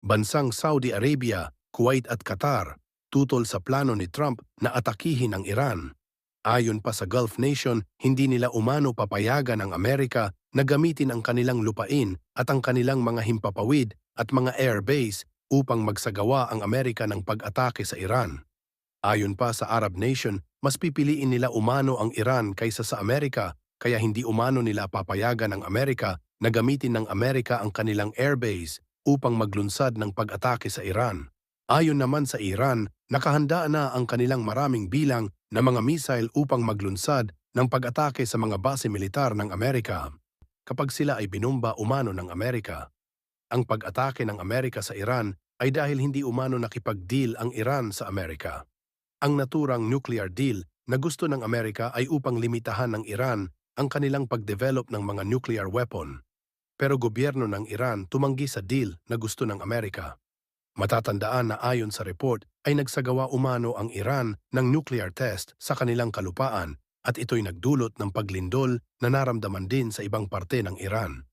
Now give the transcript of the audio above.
bansang Saudi Arabia, Kuwait at Qatar, tutol sa plano ni Trump na atakihin ang Iran. Ayon pa sa Gulf nation, hindi nila umano papayagan ang Amerika na gamitin ang kanilang lupain at ang kanilang mga himpapawid at mga airbase upang magsagawa ang Amerika ng pag-atake sa Iran. Ayon pa sa Arab nation, mas pipiliin nila umano ang Iran kaysa sa Amerika, kaya hindi umano nila papayagan ang Amerika na gamitin ng Amerika ang kanilang airbase upang maglunsad ng pag-atake sa Iran. Ayon naman sa Iran, nakahanda na ang kanilang maraming bilang na mga missile upang maglunsad ng pag-atake sa mga base militar ng Amerika kapag sila ay binomba umano ng Amerika. Ang pag-atake ng Amerika sa Iran ay dahil hindi umano nakipag-deal ang Iran sa Amerika. Ang naturang nuclear deal na gusto ng Amerika ay upang limitahan ng Iran ang kanilang pag-develop ng mga nuclear weapon. Pero gobyerno ng Iran tumanggi sa deal na gusto ng Amerika. Matatandaan na ayon sa report ay nagsagawa umano ang Iran ng nuclear test sa kanilang kalupaan at ito'y nagdulot ng paglindol na naramdaman din sa ibang parte ng Iran.